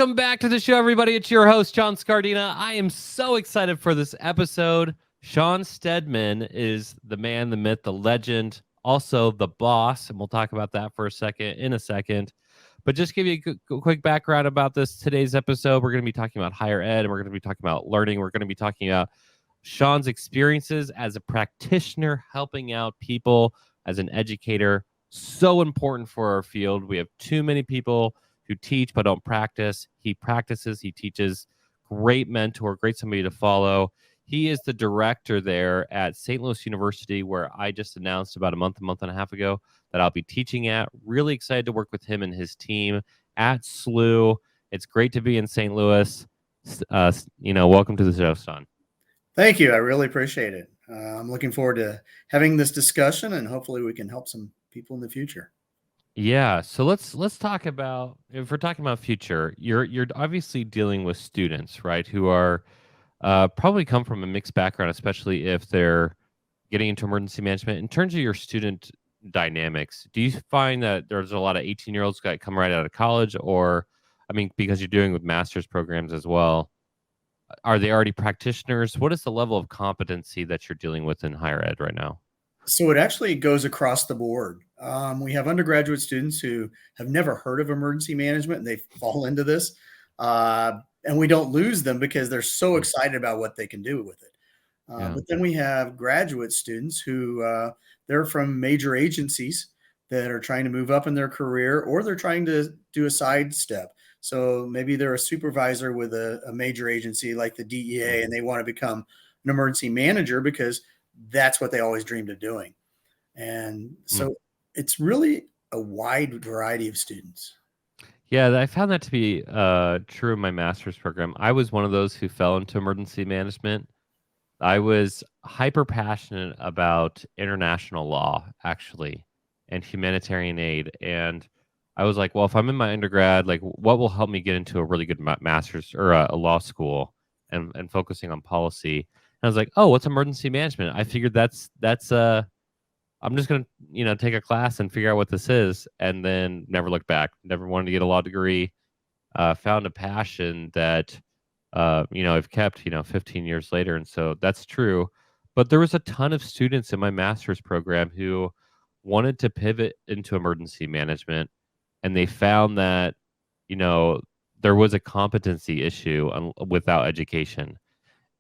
Welcome back to the show, everybody. It's your host, John Scardina. I am so excited for this episode. Shawn Steadman is the man, the myth, the legend, also the boss, and we'll talk about that for in a second. But just give you a quick background about today's episode. We're going to be talking about higher ed, and we're going to be talking about learning. We're going to be talking about Shawn's experiences as a practitioner, helping out people as an educator. So important for our field. We have too many people who teach but don't practice. He practices, he teaches. Great mentor, great somebody to follow. He is the director there at St. Louis University, where I just announced about a month and a half ago that I'll be teaching at. Really excited to work with him and his team at SLU. It's great to be in St. Louis. Welcome to the show, Shawn. Thank you. I really appreciate it. I'm looking forward to having this discussion, and hopefully we can help some people in the future. Yeah, so let's talk about, if we're talking about future, you're obviously dealing with students, right, who are probably come from a mixed background, especially if they're getting into emergency management. In terms of your student dynamics, do you find that there's a lot of 18-year-olds that come right out of college, or, I mean, because you're doing with master's programs as well, are they already practitioners? What is the level of competency that you're dealing with in higher ed right now? So it actually goes across the board. We have undergraduate students who have never heard of emergency management, and they fall into this. And we don't lose them because they're so excited about what they can do with it. But then we have graduate students who they're from major agencies that are trying to move up in their career, or they're trying to do a sidestep. So maybe they're a supervisor with a major agency like the DEA, and they want to become an emergency manager because that's what they always dreamed of doing. And so it's really a wide variety of students. Yeah, I found that to be true in my master's program. I was one of those who fell into emergency management. I was hyper passionate about international law, actually, and humanitarian aid. And I was like, well, if I'm in my undergrad, like, what will help me get into a really good master's or a law school and focusing on policy? And I was like, oh, what's emergency management? I figured that's I'm just going to, take a class and figure out what this is, and then never look back. Never wanted to get a law degree. Found a passion that, I've kept, 15 years later. And so that's true. But there was a ton of students in my master's program who wanted to pivot into emergency management, and they found that, there was a competency issue without education.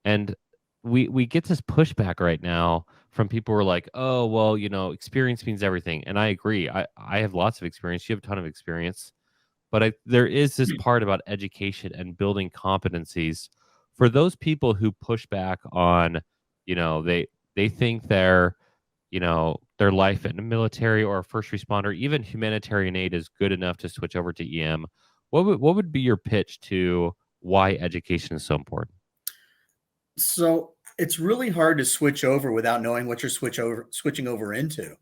And we get this pushback right now from people who are like, oh, well, experience means everything. And I agree. I have lots of experience. You have a ton of experience. But there is this part about education and building competencies for those people who push back on, they think their life in the military or a first responder, even humanitarian aid, is good enough to switch over to EM. What would be your pitch to why education is so important? So it's really hard to switch over without knowing what you're switching over into.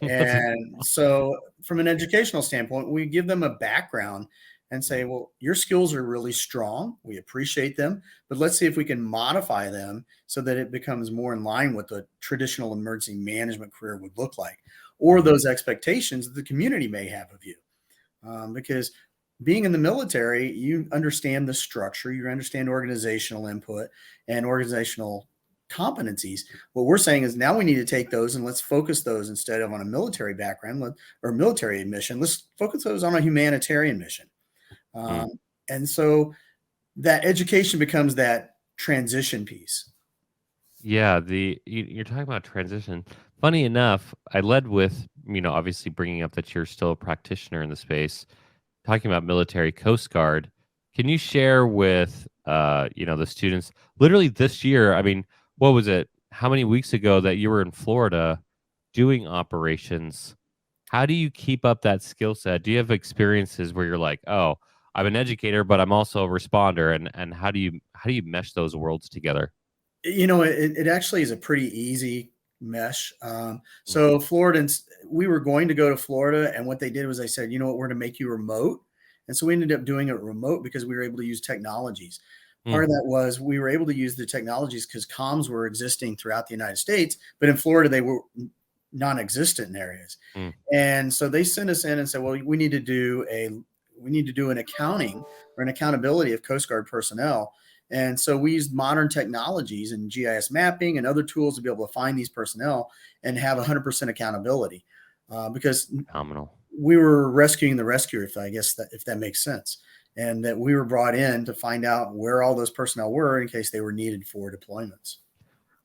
And so from an educational standpoint, we give them a background and say, well, your skills are really strong. We appreciate them, but let's see if we can modify them so that it becomes more in line with the traditional emergency management career would look like, or those expectations that the community may have of you. Because being in the military, you understand the structure, you understand organizational input and organizational competencies. What we're saying is now we need to take those and let's focus those, instead of on a military background or military mission, let's focus those on a humanitarian mission. And so that education becomes that transition piece. Yeah, you're talking about transition. Funny enough, I led with, obviously bringing up that you're still a practitioner in the space, talking about military Coast Guard. Can you share with, the students, literally this year, I mean, what was it? How many weeks ago that you were in Florida doing operations? How do you keep up that skill set? Do you have experiences where you're like, oh, I'm an educator, but I'm also a responder, and how do you mesh those worlds together? It actually is a pretty easy mesh. So Floridans, we were going to go to Florida, and what they did was they said, you know what, we're going to make you remote. And so we ended up doing it remote because we were able to use technologies. Part of that was we were able to use the technologies because comms were existing throughout the United States, but in Florida, they were non-existent in areas. And so they sent us in and said, well, we need to do we need to do an accounting or an accountability of Coast Guard personnel. And so we used modern technologies and GIS mapping and other tools to be able to find these personnel and have 100% accountability, because Phenomenal. we were rescuing the rescuer, if that makes sense, and that we were brought in to find out where all those personnel were in case they were needed for deployments.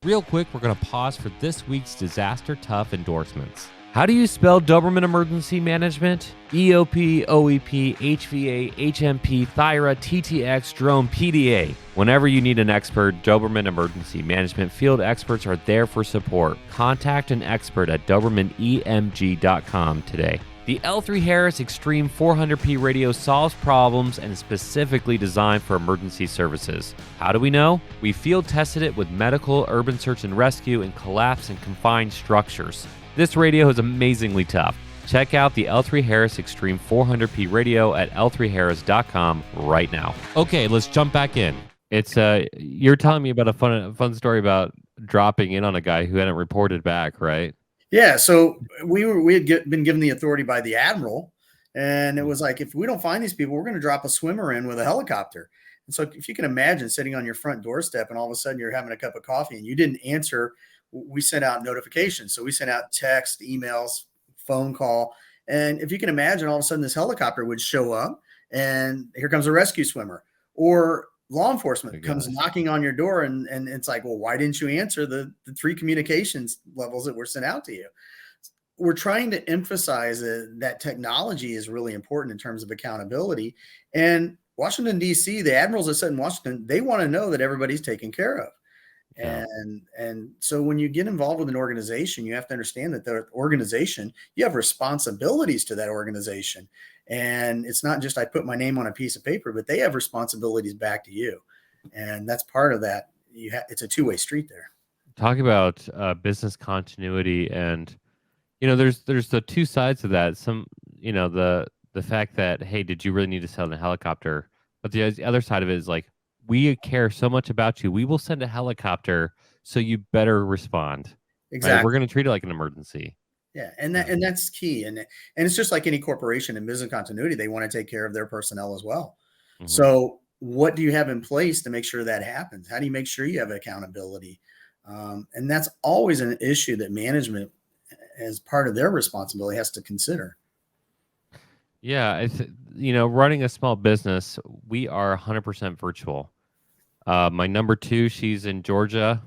Real quick, we're going to pause for this week's Disaster Tough endorsements. How do you spell Doberman Emergency Management? EOP, OEP, HVA, HMP, Thyra, TTX, Drone, PDA. Whenever you need an expert, Doberman Emergency Management field experts are there for support. Contact an expert at DobermanEMG.com today. The L3 Harris Extreme 400p radio solves problems and is specifically designed for emergency services. How do we know? We field tested it with medical, urban search and rescue, and collapse and confined structures. This radio is amazingly tough. Check out the L3 Harris Extreme 400p radio at L3Harris.com right now. Okay, let's jump back in. It's you're telling me about a fun story about dropping in on a guy who hadn't reported back, right? Yeah, so we had been given the authority by the admiral, and it was like, if we don't find these people, we're going to drop a swimmer in with a helicopter. And so if you can imagine sitting on your front doorstep and all of a sudden you're having a cup of coffee and you didn't answer, we sent out notifications. So we sent out text, emails, phone call. And if you can imagine, all of a sudden this helicopter would show up and here comes a rescue swimmer, or law enforcement comes knocking on your door, and it's like, well, why didn't you answer the 3 communications levels that were sent out to you? We're trying to emphasize that technology is really important in terms of accountability. And Washington, D.C., the admirals that sit in Washington, they want to know that everybody's taken care of. Yeah. And so when you get involved with an organization, you have to understand that the organization, you have responsibilities to that organization. And it's not just I put my name on a piece of paper, but they have responsibilities back to you. And that's part of that. It's a two-way street there. Talk about business continuity, and there's the two sides of that. Some, the fact that, hey, did you really need to sell a helicopter? But the other side of it is like, we care so much about you. We will send a helicopter, so you better respond. Exactly. Right? We're going to treat it like an emergency. Yeah, and that's key. And it's just like any corporation in business continuity, they want to take care of their personnel as well. Mm-hmm. So what do you have in place to make sure that happens? How do you make sure you have accountability? And that's always an issue that management, as part of their responsibility, has to consider. Yeah, running a small business, we are 100% virtual. My number 2, she's in Georgia.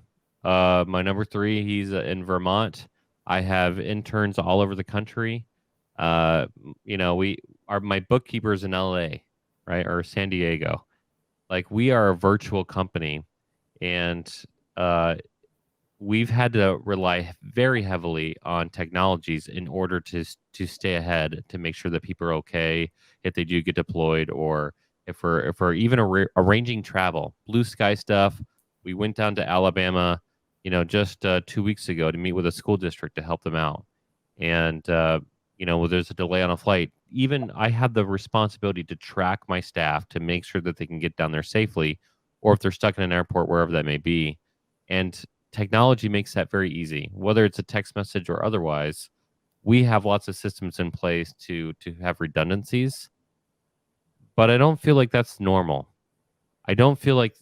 My number 3, he's in Vermont. I have interns all over the country. My bookkeeper's in LA, right, or San Diego. Like, we are a virtual company, and we've had to rely very heavily on technologies in order to stay ahead, to make sure that people are okay if they do get deployed, or if we're even arranging travel. Blue sky stuff. We went down to Alabama, just 2 weeks ago to meet with a school district to help them out. And, there's a delay on a flight. Even I have the responsibility to track my staff to make sure that they can get down there safely, or if they're stuck in an airport, wherever that may be. And technology makes that very easy, whether it's a text message or otherwise. We have lots of systems in place to have redundancies, but I don't feel like that's normal. I don't feel like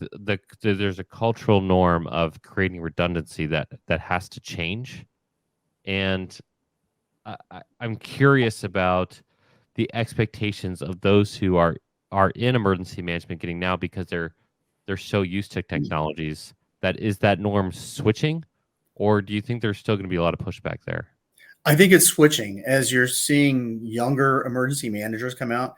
there's a cultural norm of creating redundancy that has to change. And I'm curious about the expectations of those who are in emergency management getting now, because they're so used to technologies. Is that norm switching, or do you think there's still going to be a lot of pushback there? I think it's switching. As you're seeing younger emergency managers come out,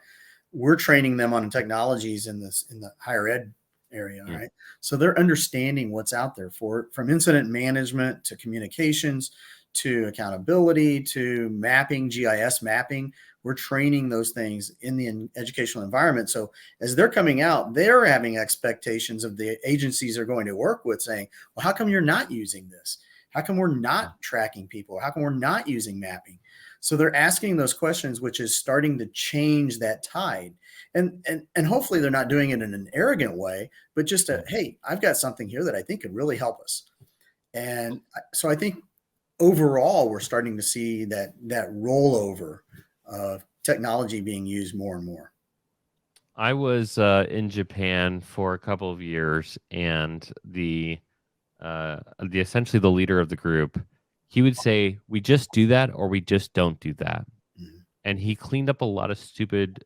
we're training them on technologies in the higher ed area, right? So they're understanding what's out there from incident management to communications to accountability to mapping, GIS mapping. We're training those things in the educational environment. So as they're coming out, they're having expectations of the agencies they're going to work with, saying, well, how come you're not using this? How come we're not tracking people? How come we're not using mapping? So they're asking those questions, which is starting to change that tide. And hopefully they're not doing it in an arrogant way, but just hey, I've got something here that I think could really help us. And so I think overall, we're starting to see that rollover of technology being used more and more. I was in Japan for a couple of years, and the essentially the leader of the group, he would say, "We just do that, or we just don't do that." Mhm. And he cleaned up a lot of stupid,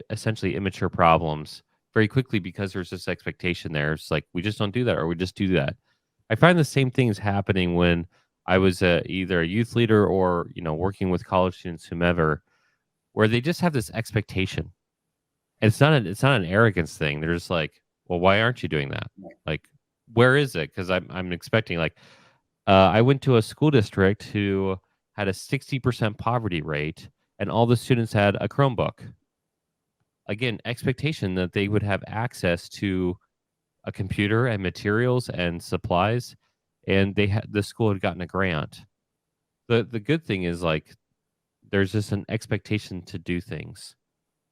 essentially immature problems very quickly because there's this expectation there. It's like we just don't do that, or we just do that. I find the same things happening when I was either a youth leader or working with college students, whomever, where they just have this expectation. And it's not an arrogance thing. They're just like, well, why aren't you doing that? Right. Like, where is it? Because I'm expecting like I went to a school district who had a 60% poverty rate, and all the students had a Chromebook. Again, expectation that they would have access to a computer and materials and supplies, and the school had gotten a grant. The good thing is like there's just an expectation to do things.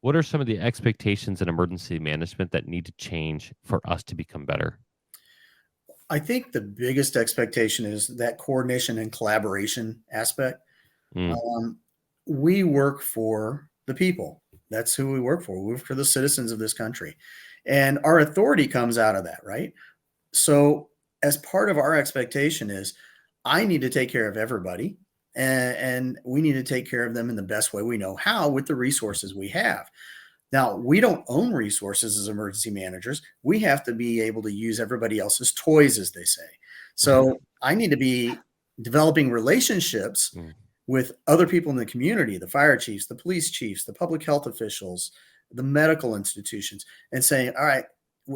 What are some of the expectations in emergency management that need to change for us to become better? I think the biggest expectation is that coordination and collaboration aspect. Mm, Um, we work for the people. That's who we work for. We work for the citizens of this country. And our authority comes out of that, right? So, as part of our expectation is I need to take care of everybody and we need to take care of them in the best way we know how with the resources we have. Now, we don't own resources as emergency managers. We have to be able to use everybody else's toys, as they say. So I need to be developing relationships mm, with other people in the community, the fire chiefs, the police chiefs, the public health officials, the medical institutions, and saying, all right,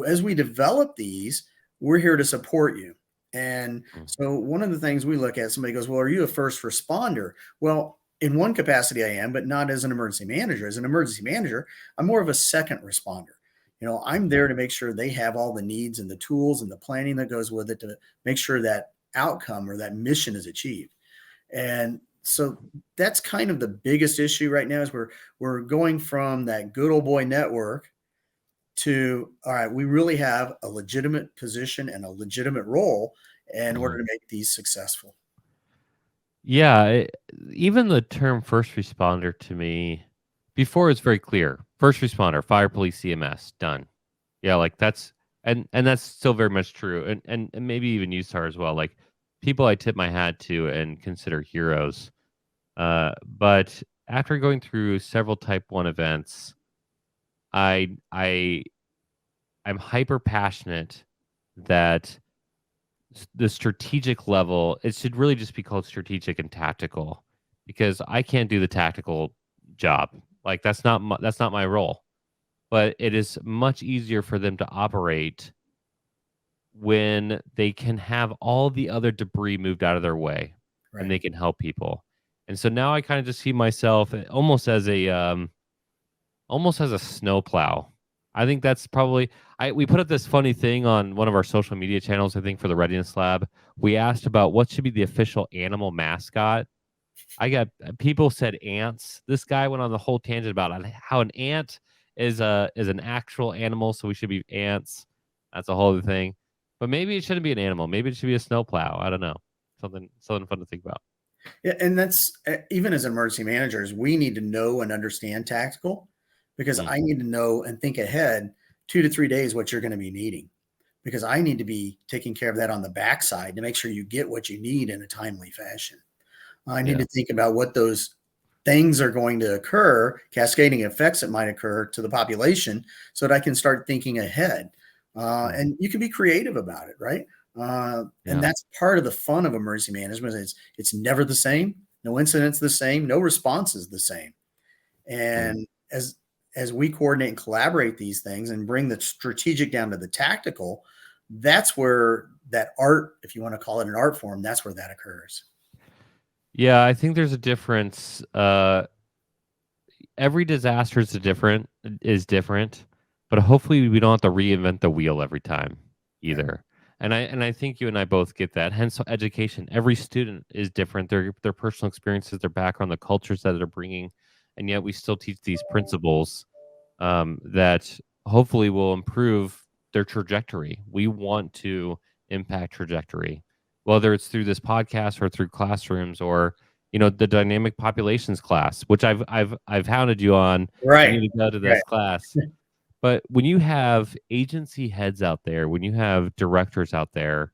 as we develop these, we're here to support you. And mm, so one of the things we look at, somebody goes, well, are you a first responder? Well, in one capacity I am, but not as an emergency manager. As an emergency manager, I'm more of a second responder. I'm there to make sure they have all the needs and the tools and the planning that goes with it to make sure that outcome or that mission is achieved. And so that's kind of the biggest issue right now is we're going from that good old boy network to all right, we really have a legitimate position and a legitimate role in order mm. to make these successful. Yeah, even the term first responder to me before it's very clear. First responder, fire, police, CMS, done. Yeah, like that's that's still very much true. And maybe even USAR as well. Like people I tip my hat to and consider heroes. But after going through several type 1 events, I I I'm hyper passionate that the strategic level, it should really just be called strategic and tactical because I can't do the tactical job. Like that's not my role. But it is much easier for them to operate when they can have all the other debris moved out of their way and Right. they can help people. And so now I kind of just see myself almost as a snowplow. I think that's probably we put up this funny thing on one of our social media channels, I think for the Readiness Lab. We asked about what should be the official animal mascot. I got people said ants. This guy went on the whole tangent about how an ant is an actual animal, so we should be ants. That's a whole other thing. But maybe it shouldn't be an animal. Maybe it should be a snowplow. I don't know. Something fun to think about. Yeah, and that's even as emergency managers, we need to know and understand tactical because Mm, I need to know and think ahead 2 to 3 days what you're going to be needing because I need to be taking care of that on the backside to make sure you get what you need in a timely fashion. I need yeah. to think about what those things are going to occur, cascading effects that might occur to the population, so that I can start thinking ahead. Mm, And you can be creative about it, right? And yeah. that's part of the fun of emergency management. It's never the same. No incident's the same. No response is the same. Mm. And as we coordinate and collaborate these things and bring the strategic down to the tactical, that's where that art, if you want to call it an art form, that's where that occurs. Yeah, I think there's a difference. Every disaster is different, but hopefully we don't have to reinvent the wheel every time Right. either. And I think you and I both get that. Hence education. Every student is different. Their personal experiences, their background, the cultures that they're bringing, and yet we still teach these principles that hopefully will improve their trajectory. We want to impact trajectory, whether it's through this podcast or through classrooms or the dynamic populations class, which I've hounded you on. You Right. need to go to Right. this class. But when you have agency heads out there, when you have directors out there,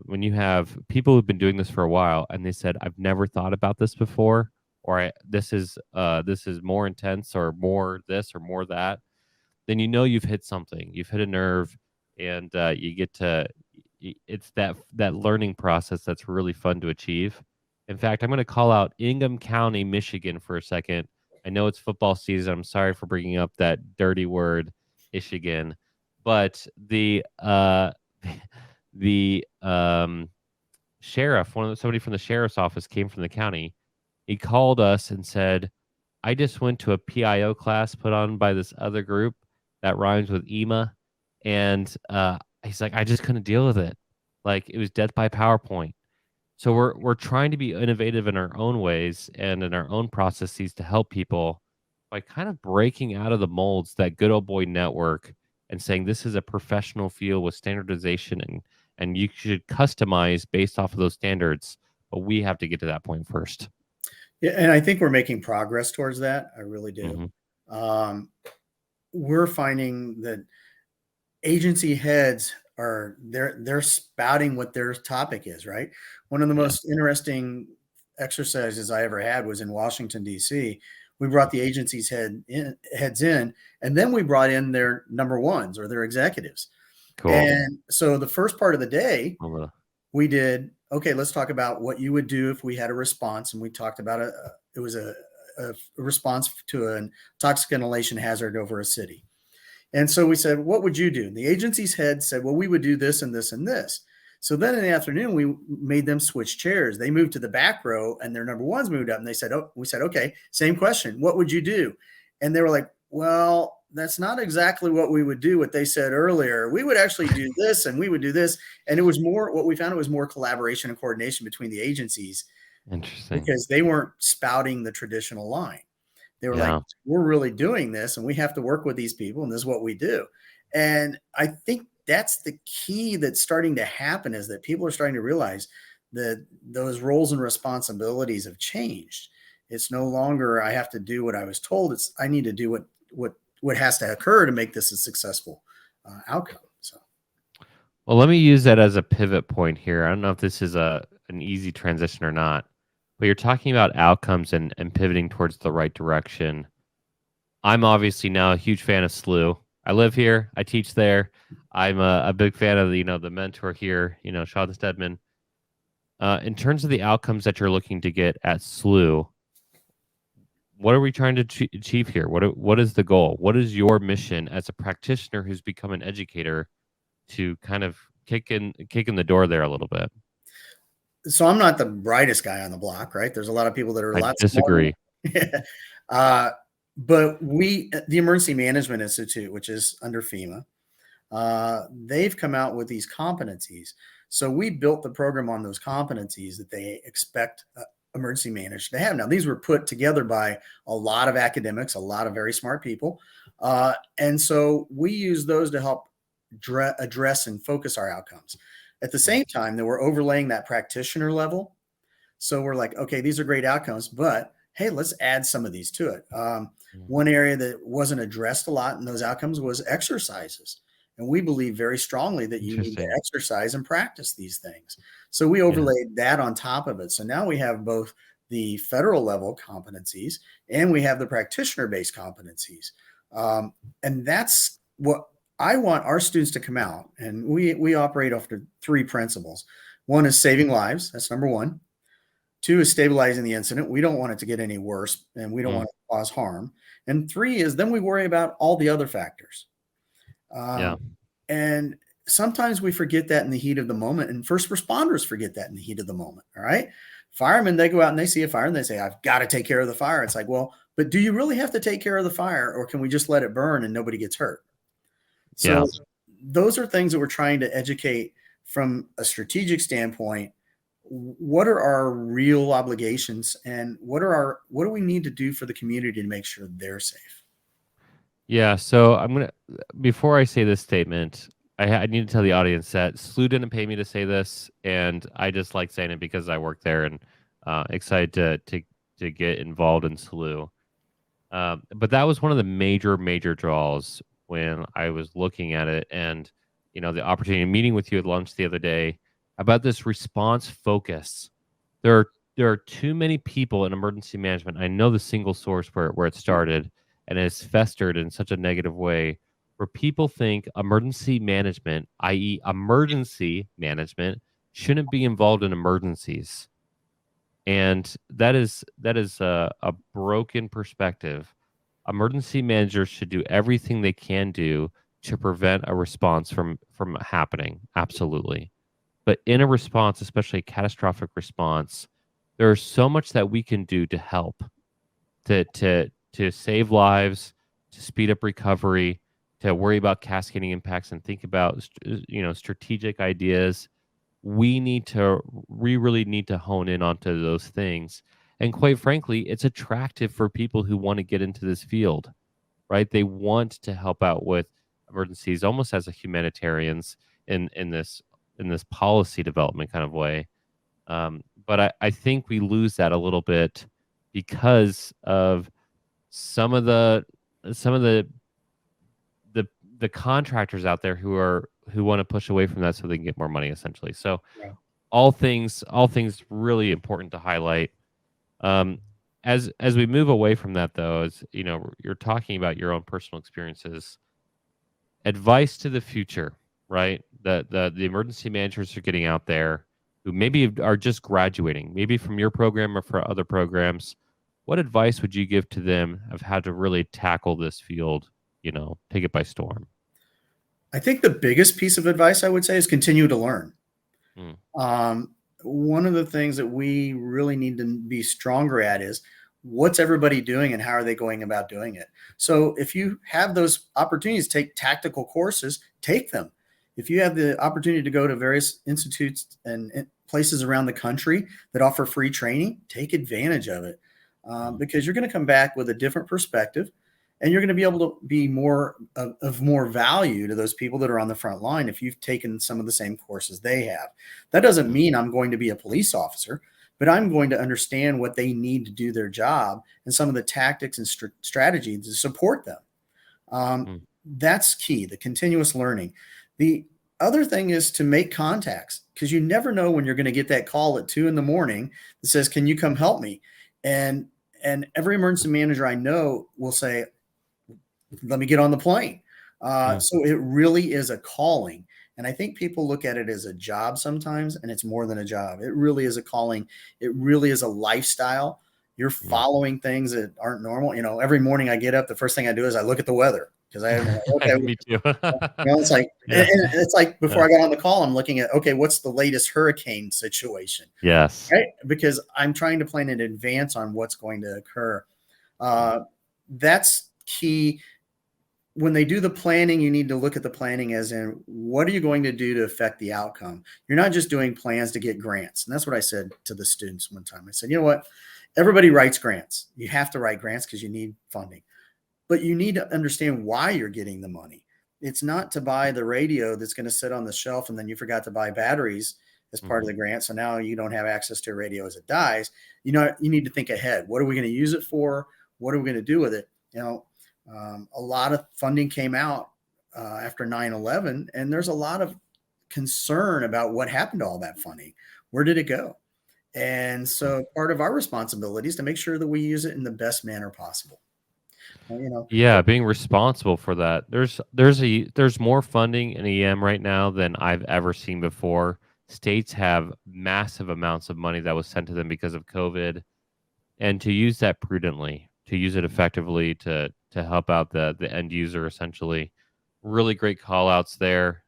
when you have people who've been doing this for a while, and they said, "I've never thought about this before," or this is more intense, or more this, or more that," then you know you've hit something. You've hit a nerve, and you get to. It's that learning process that's really fun to achieve. In fact, I'm going to call out Ingham County, Michigan, for a second. I know it's football season. I'm sorry for bringing up that dirty word, Michigan, but the sheriff, somebody from the sheriff's office, came from the county. He called us and said, "I just went to a PIO class put on by this other group that rhymes with EMA," and he's like, "I just couldn't deal with it. Like, it was death by PowerPoint." So we're trying to be innovative in our own ways and in our own processes to help people by kind of breaking out of the molds, that good old boy network, and saying this is a professional field with standardization, and you should customize based off of those standards. But we have to get to that point first. Yeah, and I think we're making progress towards that. I really do. Hmm. Um, we're finding that agency heads are they're spouting what their topic is, right? One of the Yeah. most interesting exercises I ever had was in Washington, D.C. We brought the agency's heads in, and then we brought in their number ones or their executives. Cool. And so the first part of the day, Well, we did, okay, let's talk about what you would do if we had a response. And we talked about it was a response to a toxic inhalation hazard over a city. And so we said, what would you do? And the agency's head said, well, we would do this and this and this. So then in the afternoon, we made them switch chairs. They moved to the back row and their number ones moved up, and they said, oh, we said, okay, same question. What would you do? And they were like, well, that's not exactly what we would do. What they said earlier, we would actually do this and we would do this. And it was more, what we found, it was more collaboration and coordination between the agencies interesting. because they weren't spouting the traditional line. They were like, Yeah. we're really doing this and we have to work with these people and this is what we do. And I think that's the key that's starting to happen, is that people are starting to realize that those roles and responsibilities have changed. It's no longer I have to do what I was told. It's I need to do what has to occur to make this a successful outcome. So Well, let me use that as a pivot point here. I don't know if this is an easy transition or not, but you're talking about outcomes and pivoting towards the right direction. I'm obviously now a huge fan of SLU. I live here. I teach there. I'm a big fan of the mentor here, Shawn Steadman. In terms of the outcomes that you're looking to get at SLU, what are we trying to achieve here? What is the goal? What is your mission as a practitioner who's become an educator to kind of kick in the door there a little bit? so I'm not the brightest guy on the block, right? There's a lot of people that are a I lot smarter. disagree. But the Emergency Management Institute, which is under FEMA, they've come out with these competencies. So we built the program on those competencies that they expect emergency managers to have. Now, these were put together by a lot of academics, a lot of very smart people. And so we use those to help address and focus our outcomes. At the same time, that we're overlaying that practitioner level. So we're like, okay, these are great outcomes, but hey, let's add some of these to it. One area that wasn't addressed a lot in those outcomes was exercises. And we believe very strongly that you need to Interesting. exercise and practice these things. So we Yeah. overlaid that on top of it. So now we have both the federal level competencies and we have the practitioner based competencies. And that's what I want our students to come out. And we operate after three principles. One is saving lives. That's number one. Two is stabilizing the incident. We don't want it to get any worse and we don't Mm. want to cause harm. And three is then we worry about all the other factors. Yeah. And sometimes we forget that in the heat of the moment, and first responders forget that in the heat of the moment. All right. Firemen, they go out and they see a fire and they say, I've got to take care of the fire. It's like, well, but do you really have to take care of the fire, or can we just let it burn and nobody gets hurt? Yeah. So those are things that we're trying to educate from a strategic standpoint. What are our real obligations and what do we need to do for the community to make sure they're safe? Yeah. So before I say this statement, I need to tell the audience that SLU didn't pay me to say this, and I just like saying it because I work there and excited to get involved in SLU. But that was one of the major draws when I was looking at it, and the opportunity of meeting with you at lunch the other day about this response focus. There are there are too many people in emergency management. I know the single source where it started and has festered in such a negative way, where people think emergency management, i.e., emergency management, shouldn't be involved in emergencies. And that is a broken perspective. Emergency managers should do everything they can do to prevent a response from happening. Absolutely. But in a response, especially a catastrophic response, there's so much that we can do to help, to save lives, to speed up recovery, to worry about cascading impacts and think about strategic ideas. We really need to hone in onto those things. And quite frankly, it's attractive for people who want to get into this field, right? They want to help out with emergencies almost as a humanitarians in this policy development kind of way. But I think we lose that a little bit because of some of the contractors out there who want to push away from that so they can get more money, essentially. So Yeah. all things really important to highlight. Um, as we move away from that, though, as you're talking about your own personal experiences, advice to the future, right? The emergency managers are getting out there who maybe are just graduating, maybe from your program or for other programs. What advice would you give to them of how to really tackle this field? Take it by storm. I think the biggest piece of advice I would say is continue to learn. Mm, One of the things that we really need to be stronger at is what's everybody doing and how are they going about doing it. So if you have those opportunities to take tactical courses, take them. If you have the opportunity to go to various institutes and places around the country that offer free training, take advantage of it, because you're going to come back with a different perspective, and you're going to be able to be more of more value to those people that are on the front line if you've taken some of the same courses they have. That doesn't mm, mean I'm going to be a police officer, but I'm going to understand what they need to do their job and some of the tactics and strategies to support them. Um, mm. that's key, the continuous learning. The other thing is to make contacts, because you never know when you're going to get that call at 2 a.m. that says, "Can you come help me?" And every emergency manager I know will say, "Let me get on the plane." Mm. So it really is a calling. And I think people look at it as a job sometimes, and it's more than a job. It really is a calling. It really is a lifestyle. You're Mm. following things that aren't normal. Every morning I get up, the first thing I do is I look at the weather, because okay, Me too. it's like, Yeah. and it's like Yeah. before I got on the call, I'm looking at, okay, what's the latest hurricane situation, Yes. right? Because I'm trying to plan in advance on what's going to occur. Mm. That's key. When they do the planning, you need to look at the planning as in, what are you going to do to affect the outcome? You're not just doing plans to get grants. And that's what I said to the students one time. I said, you know what? Everybody writes grants. You have to write grants because you need funding, but you need to understand why you're getting the money. It's not to buy the radio that's going to sit on the shelf and then you forgot to buy batteries as part of Mhm. the grant. So now you don't have access to a radio as it dies. You need to think ahead. What are we going to use it for? What are we going to do with it? A lot of funding came out after 9/11, and there's a lot of concern about what happened to all that funding. Where did it go? And Mm. so part of our responsibility is to make sure that we use it in the best manner possible. Well, Yeah, being responsible for that. There's more funding in EM right now than I've ever seen before. States have massive amounts of money that was sent to them because of COVID, and to use that prudently, to use it effectively to help out the end user essentially. Really great call outs there.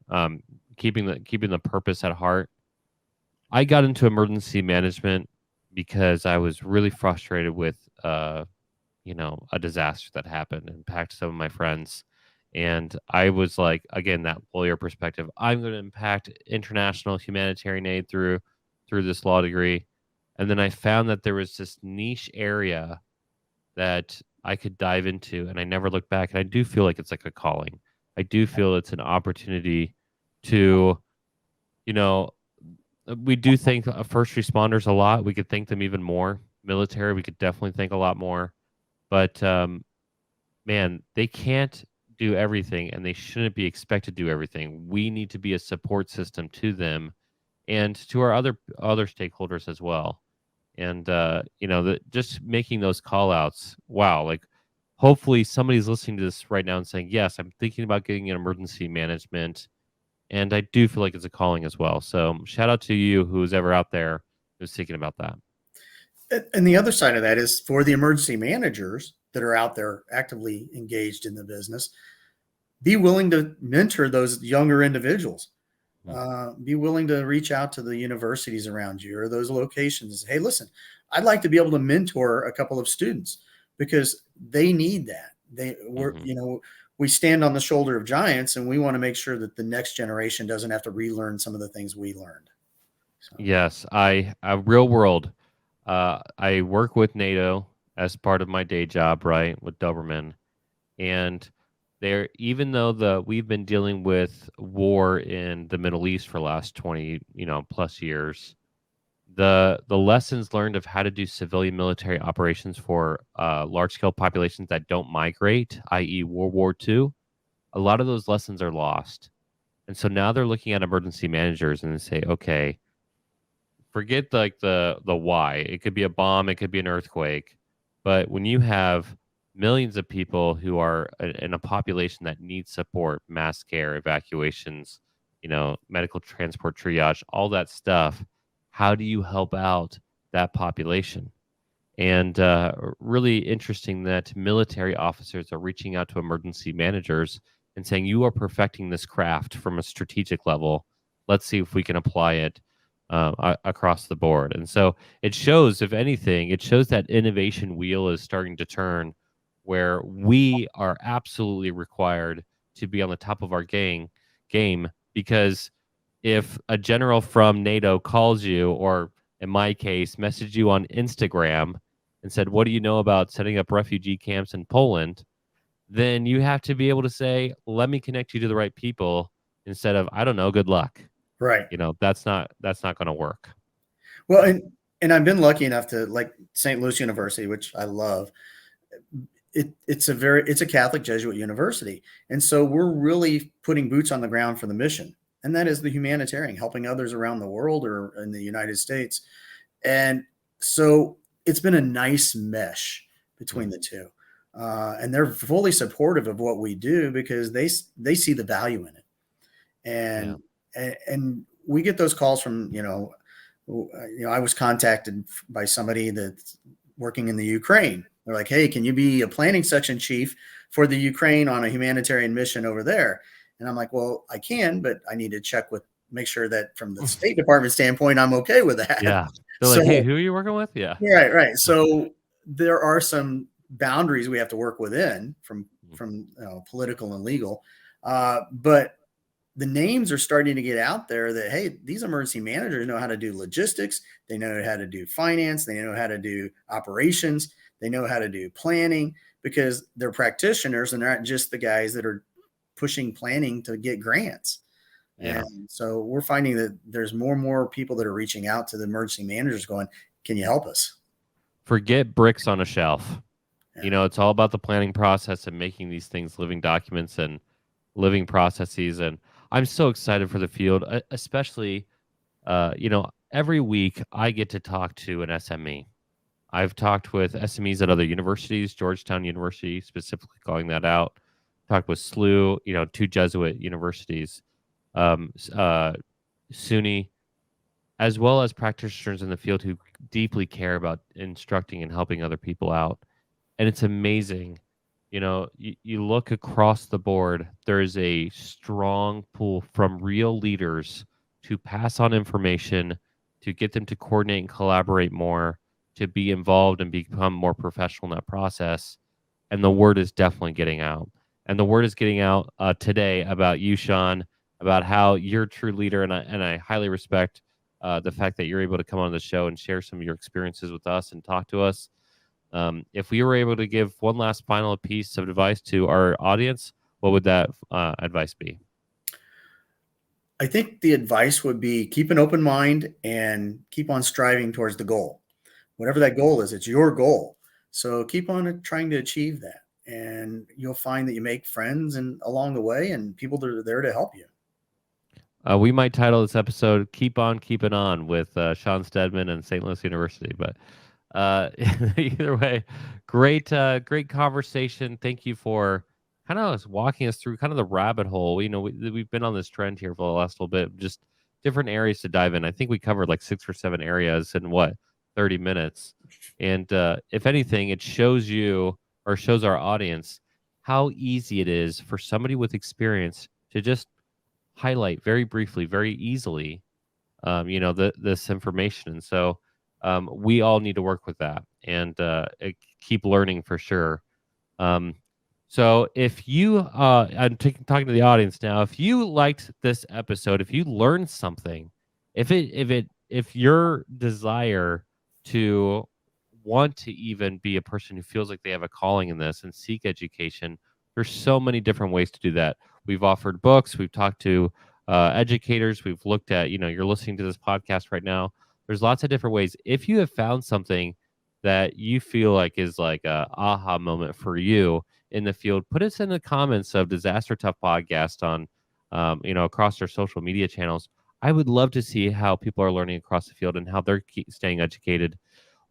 Keeping the purpose at heart. I got into emergency management because I was really frustrated with a disaster that happened and impacted some of my friends. And I was like, again, that lawyer perspective. I'm going to impact international humanitarian aid through this law degree. And then I found that there was this niche area that I could dive into, and I never looked back. And I do feel like it's like a calling. I do feel it's an opportunity to, you know, we do thank first responders a lot. We could thank them even more. Military, we could definitely thank a lot more. But man, they can't do everything, and they shouldn't be expected to do everything. We need to be a support system to them and to our other stakeholders as well. And just making those call outs, wow, like hopefully somebody's listening to this right now and saying, yes, I'm thinking about getting an emergency management. And I do feel like it's a calling as well. So shout out to you who's ever out there who's thinking about that. And the other side of that is for the emergency managers that are out there actively engaged in the business, be willing to mentor those younger individuals. Be willing to reach out to the universities around you or those locations and say, hey, listen, I'd like to be able to mentor a couple of students because they need that. We stand on the shoulder of giants, and we want to make sure that the next generation doesn't have to relearn some of the things we learned. So. Yes, real world. I work with NATO as part of my day job, right, with Doberman, and even though we've been dealing with war in the Middle East for the last 20 plus years, the lessons learned of how to do civilian military operations for large scale populations that don't migrate, i.e., World War II, a lot of those lessons are lost, and so now they're looking at emergency managers and they say, okay, forget like the why. It could be a bomb, it could be an earthquake, but when you have millions of people who are in a population that needs support, mass care, evacuations, medical transport, triage, all that stuff, how do you help out that population? And really interesting that military officers are reaching out to emergency managers and saying, you are perfecting this craft from a strategic level. Let's see if we can apply it across the board. And so it shows, if anything, it shows that innovation wheel is starting to turn, where we are absolutely required to be on the top of our game, because if a general from NATO calls you, or in my case, messaged you on Instagram and said, what do you know about setting up refugee camps in Poland? Then you have to be able to say, let me connect you to the right people, instead of, I don't know, good luck. Right. That's not going to work. Well, and I've been lucky enough to, like, St. Louis University, which I love. It's a Catholic Jesuit university. And so we're really putting boots on the ground for the mission. And that is the humanitarian, helping others around the world or in the United States. And so it's been a nice mesh between the two. And they're fully supportive of what we do because they see the value in it. And we get those calls from, I was contacted by somebody that's working in the Ukraine. They're like, hey, can you be a planning section chief for the Ukraine on a humanitarian mission over there? And I'm like, well, I can, but I need to make sure that from the State Department standpoint, I'm okay with that. Yeah. They're like, hey, who are you working with? Yeah. Right. So there are some boundaries we have to work within from political and legal. But the names are starting to get out there that, hey, these emergency managers know how to do logistics. They know how to do finance. They know how to do operations. They know how to do planning, because they're practitioners and they're not just the guys that are pushing planning to get grants. Yeah. And so we're finding that there's more and more people that are reaching out to the emergency managers going, can you help us? Forget bricks on a shelf. Yeah. It's all about the planning process and making these things living documents and living processes. And I'm so excited for the field, especially, every week I get to talk to an SME. I've talked with SMEs at other universities, Georgetown University, specifically calling that out. Talked with SLU, 2 Jesuit universities, SUNY, as well as practitioners in the field who deeply care about instructing and helping other people out. And it's amazing. You look across the board, there is a strong pull from real leaders to pass on information, to get them to coordinate and collaborate more, to be involved and become more professional in that process. And the word is definitely getting out. And the word is getting out today about you, Shawn, about how you're a true leader. And I highly respect the fact that you're able to come on the show and share some of your experiences with us and talk to us. If we were able to give one last final piece of advice to our audience, what would that advice be? I think the advice would be keep an open mind and keep on striving towards the goal. Whatever that goal is, it's your goal. So keep on trying to achieve that. and you'll find that you make friends and along the way, and people that are there to help you. We might title this episode "Keep On Keeping On" with Shawn Steadman and St. Louis University. But either way, great conversation. Thank you for kind of walking us through kind of the rabbit hole. We've been on this trend here for the last little bit, just different areas to dive in. I think we covered like 6 or 7 areas in 30 minutes. And if anything, it shows you or shows our audience how easy it is for somebody with experience to just highlight very briefly, very easily, this information. And so we all need to work with that and keep learning for sure. So if you, talking to the audience now, if you liked this episode, if you learned something, if your desire to want to even be a person who feels like they have a calling in this and seek education, there's so many different ways to do that. We've offered books, we've talked to educators, we've looked at, you're listening to this podcast right now. There's lots of different ways. If you have found something that you feel like is like a aha moment for you in the field, put us in the comments of Disaster Tough Podcast on, across our social media channels. I would love to see how people are learning across the field and how they're staying educated.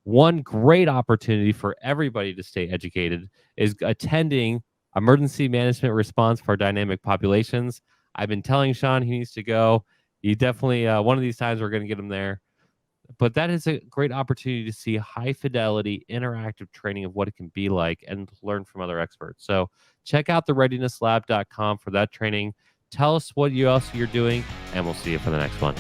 One great opportunity for everybody to stay educated is attending emergency management response for dynamic populations. I've been telling Shawn he needs to go. He definitely, one of these times we're going to get him there. But that is a great opportunity to see high fidelity, interactive training of what it can be like and learn from other experts. So check out the readinesslab.com for that training. Tell us what else you're doing, and we'll see you for the next one.